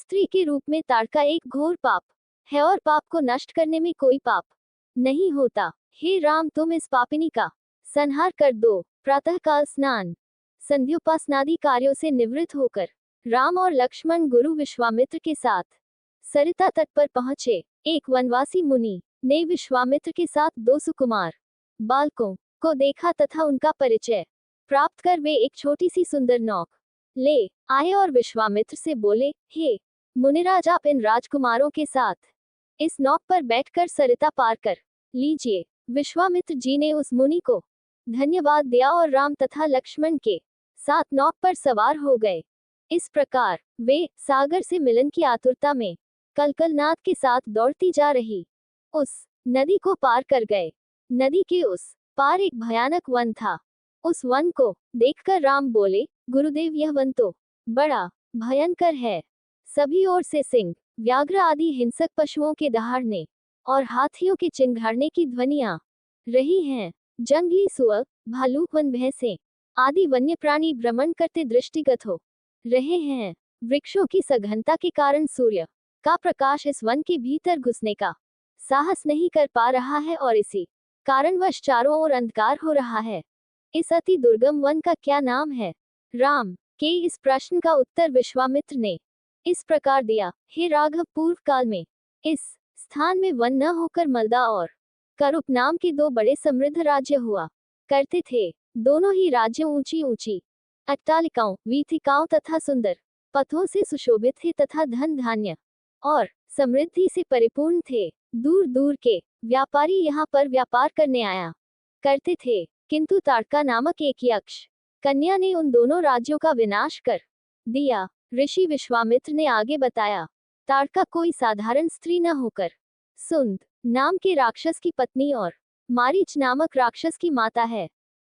स्त्री के रूप में ताड़का एक घोर पाप है और पाप को नष्ट करने में कोई पाप नहीं होता। हे राम, तुम इस पापिनी का संहार कर दो। प्रातःकाल स्नान संध्योपासनादि कार्यों से निवृत्त होकर राम और लक्ष्मण गुरु विश्वामित्र के साथ सरिता तट पर पहुंचे। एक वनवासी मुनि ने विश्वामित्र के साथ दो सुकुमार बालकों को देखा तथा उनका परिचय प्राप्त कर वे एक छोटी सी सुंदर नौक ले आए और विश्वामित्र से बोले, हे मुनिराज, आप इन राजकुमारों के साथ इस नौक पर बैठकर सरिता पार कर लीजिए। विश्वामित्र जी ने उस मुनि को धन्यवाद दिया और राम तथा लक्ष्मण के साथ नौक पर सवार हो गए। इस प्रकार वे सागर से मिलन की आतुरता में कलकलनाद के साथ दौड़ती जा रही उस नदी को पार कर गए। नदी के उस पार एक भयानक वन था। उस वन को देखकर राम बोले, गुरुदेव, यह वन तो बड़ा भयंकर है। सभी ओर से सिंह, व्याघ्र आदि हिंसक पशुओं के दहाड़ने और हाथियों के चिंघाड़ने की ध्वनियां रही हैं। जंगली सुअर, भालू, वन भैंसे आदि वन्य प्राणी भ्रमण करते दृष्टिगत हो रहे हैं। वृक्षों की सघनता के कारण सूर्य का प्रकाश इस वन के भीतर घुसने का साहस नहीं कर पा रहा है और इसी कारणवश चारों ओर अंधकार हो रहा है। इस अति दुर्गम वन का क्या नाम है? राम के इस प्रश्न का उत्तर विश्वामित्र ने इस प्रकार दिया, हे राघव, पूर्व काल में इस स्थान में वन न होकर मलदा और करुप नाम के दो बड़े समृद्ध राज्य हुआ करते थे। दोनों ही राज्य ऊंची ऊंची अट्टालिकाओं, वीथिकाओं तथा सुंदर पथों से सुशोभित थे तथा धन धान्य और समृद्धि से परिपूर्ण थे। दूर दूर के व्यापारी यहाँ पर व्यापार करने आया करते थे, किंतु ताड़का नामक एक यक्ष कन्या ने उन दोनों राज्यों का विनाश कर दिया। ऋषि विश्वामित्र ने आगे बताया, ताड़का कोई साधारण स्त्री न होकर सुंद नाम के राक्षस की पत्नी और मारीच नामक राक्षस की माता है।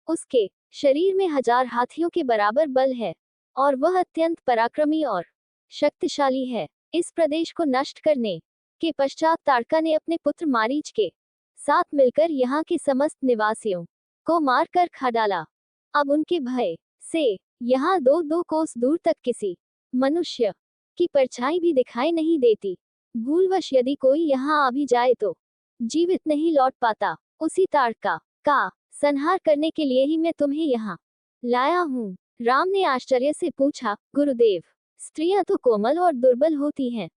उसके शरीर में 1000 हाथियों के बराबर बल है और वह अत्यंत पराक्रमी और शक्तिशाली है। इस प्रदेश को नष्ट करने के पश्चात ताड़का ने अपने पुत्र मारीच के साथ मिलकर यहाँ के समस्त निवासियों को मारकर खा डाला। अब उनके भय से यहाँ 2-2 कोस दूर तक किसी मनुष्य की परछाई भी दिखाई नहीं देती। भूलवश यदि कोई यहाँ आ भी जाए तो जीवित नहीं लौट पाता। उसी ताड़का का संहार करने के लिए ही मैं तुम्हें यहाँ लाया हूँ। राम ने आश्चर्य से पूछा, गुरुदेव, स्त्रियां तो कोमल और दुर्बल होती हैं,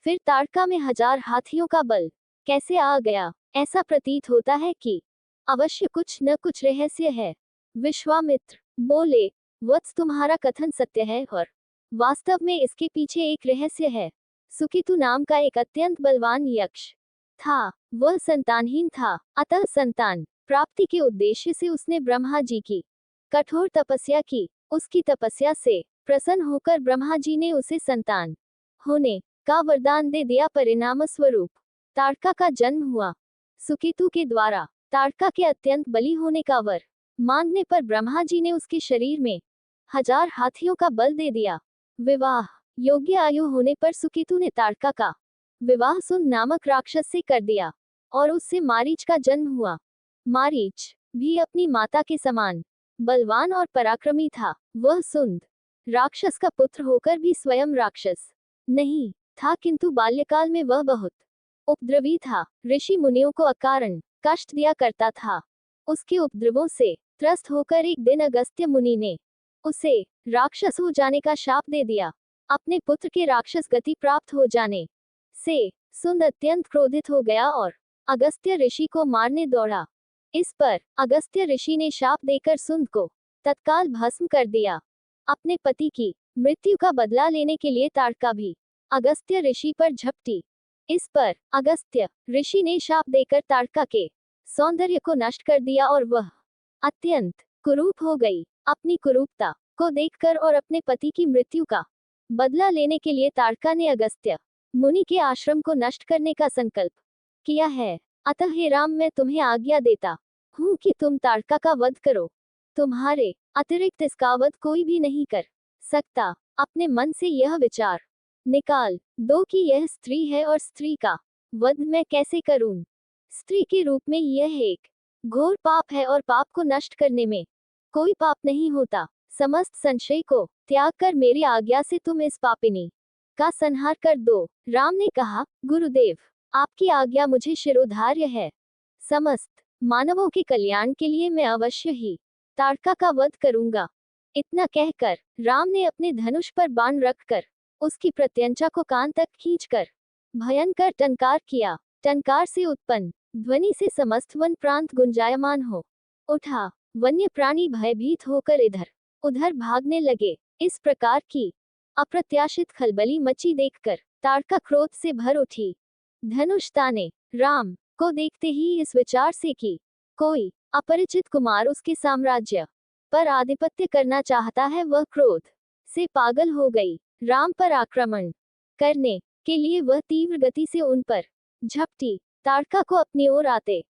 फिर ताड़का में 1000 हाथियों का बल कैसे आ गया? ऐसा प्रतीत होता है कि अवश्य कुछ न कुछ रहस्य है। विश्वामित्र बोले, वत्स, तुम्हारा कथन सत्य है और वास्तव में इसके पीछे एक रहस्य है। सुकेतु नाम का एक अत्यंत बलवान यक्ष था। वह संतानहीन था, अतः संतान प्राप्ति के उद्देश्य से उसने ब्रह्मा जी की कठोर तपस्या की। उसकी तपस्या से प्रसन्न होकर ब्रह्मा जी ने उसे संतान होने का वरदान दे दिया। परिणाम स्वरूप ताड़का का जन्म हुआ। सुकेतु के द्वारा ताड़का के अत्यंत बली होने का वर मांगने पर ब्रह्मा जी ने उसके शरीर में 1000 हाथियों का बल दे दिया। विवाह योग्य आयु होने पर सुकेतु ने ताड़का का विवाह सुंद नामक राक्षस से कर दिया और उससे मारीच का जन्म हुआ। मारीच भी अपनी माता के समान बलवान और पराक्रमी था। वह सुंद राक्षस का पुत्र होकर भी स्वयं राक्षस नहीं था, किंतु बाल्यकाल में वह बहुत उपद्रवी था। ऋषि मुनियों को अकारण कष्ट दिया करता था। उसके उपद्रवों से त्रस्त होकर एक दिन अगस्त्य मुनि ने उसे राक्षस हो जाने का शाप दे दिया। अपने पुत्र के राक्षस गति प्राप्त हो जाने से सुंद अत्यंत क्रोधित हो गया और अगस्त्य ऋषि को मारने दौड़ा। इस पर अगस्त्य ऋषि ने शाप देकर सुंद को तत्काल भस्म कर दिया। अपने पति की मृत्यु का बदला लेने के लिए ताड़का भी अगस्त्य ऋषि पर झपटी। इस पर अगस्त्य ऋषि ने शाप देकर ताड़का के सौंदर्य को नष्ट कर दिया और वह अत्यंत कुरूप हो गई। अपनी कुरूपता को देखकर और अपने पति की मृत्यु का बदला लेने के लिए ताड़का ने अगस्त्य मुनि के आश्रम को नष्ट करने का संकल्प किया है। अतः हे राम, मैं तुम्हें आज्ञा देता हूँ कि तुम ताड़का का वध करो। तुम्हारे अतिरिक्त इसका वध कोई भी नहीं कर सकता। अपने मन से यह विचार निकाल दो कि यह स्त्री है और स्त्री का वध मैं कैसे करूं। स्त्री के रूप में यह एक घोर पाप है और पाप को नष्ट करने में कोई पाप नहीं होता। समस्त संशय को त्याग कर मेरी आज्ञा से तुम इस पापिनी का संहार कर दो। राम ने कहा, गुरुदेव, आपकी आज्ञा मुझे शिरोधार्य है। समस्त मानवों के कल्याण के लिए मैं अवश्य ही ताड़का का वध करूंगा। इतना कहकर राम ने अपने धनुष पर बाण रखकर उसकी प्रत्यंचा को कान तक खींचकर भयंकर टंकार किया। टंकार से उत्पन्न ध्वनि से समस्त वन प्रांत गुंजायमान हो उठा। वन्य प्राणी भयभीत होकर इधर उधर भागने लगे। इस प्रकार की अप्रत्याशित खलबली मची देखकर ताड़का क्रोध से भर उठी। धनुष ताने राम को देखते ही इस विचार से कि कोई अपरिचित कुमार उसके साम्राज्य पर आधिपत्य करना चाहता है, वह क्रोध से पागल हो गई। राम पर आक्रमण करने के लिए वह तीव्र गति से उन पर झपटी। ताड़का को अपनी ओर आते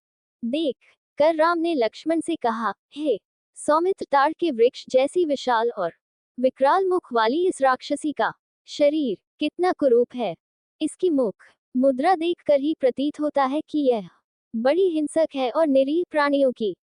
देख कर राम ने लक्ष्मण से कहा, हे सौमित्र, ताड़ के वृक्ष जैसी विशाल और विकराल मुख वाली इस राक्षसी का शरीर कितना कुरूप है। इसकी मुख मुद्रा देखकर ही प्रतीत होता है कि यह बड़ी हिंसक है और निरीह प्राणियों की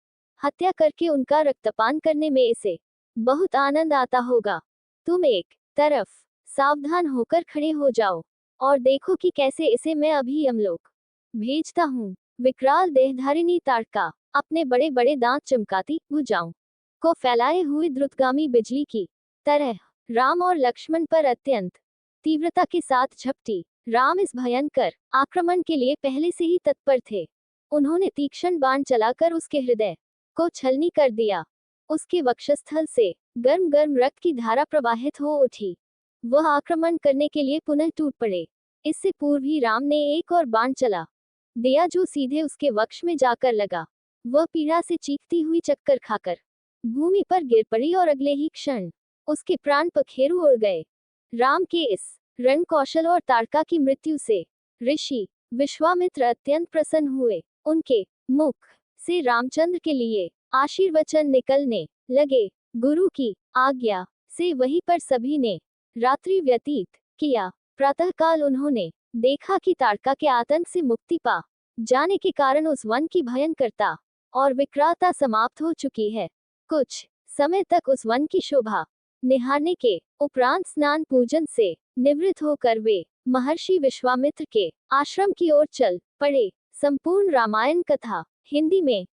हत्या करके उनका रक्तपान करने में इसे बहुत आनंद आता होगा। तुम एक तरफ सावधान होकर खड़े हो जाओ और देखो कि कैसे इसे मैं अभी यमलोक भेजता हूँ। विकराल देहधारिणी ताड़का अपने बड़े बड़े दांत चमकाती भुजाओं को फैलाए हुए द्रुतगामी बिजली की तरह राम और लक्ष्मण पर अत्यंत तीव्रता के साथ झपटी। राम इस भयंकर आक्रमण के लिए पहले से ही तत्पर थे। उन्होंने तीक्ष्ण बाण चलाकर उसके हृदय को छलनी कर दिया। उसके वक्षस्थल से गर्म गर्म रक्त की धारा प्रवाहित हो उठी। वह आक्रमण करने के लिए पुनः टूट पड़े। इससे पूर्व ही राम ने एक और बाण चला दिया जो सीधे उसके वक्ष में जाकर लगा। वह पीड़ा से चीखती हुई चक्कर खाकर भूमि पर गिर पड़ी और अगले ही क्षण उसके प्राण पखेरु उड़ गए। राम के इस रण कौशल और ताड़का की मृत्यु से ऋषि विश्वामित्र अत्यंत प्रसन्न हुए। उनके मुख से रामचंद्र के लिए आशीर्वचन निकलने लगे। गुरु की आज्ञा से वहीं पर सभी ने रात्रि व्यतीत किया। प्रातःकाल उन्होंने देखा कि ताड़का के आतंक से मुक्ति पा जाने के कारण उस वन की भयंकरता और विकरालता समाप्त हो चुकी है। कुछ समय तक उस वन की शोभा निहारने के उपरांत स्नान पूजन से निवृत्त होकर वे महर्षि विश्वामित्र के आश्रम की ओर चल पड़े। संपूर्ण रामायण कथा हिंदी में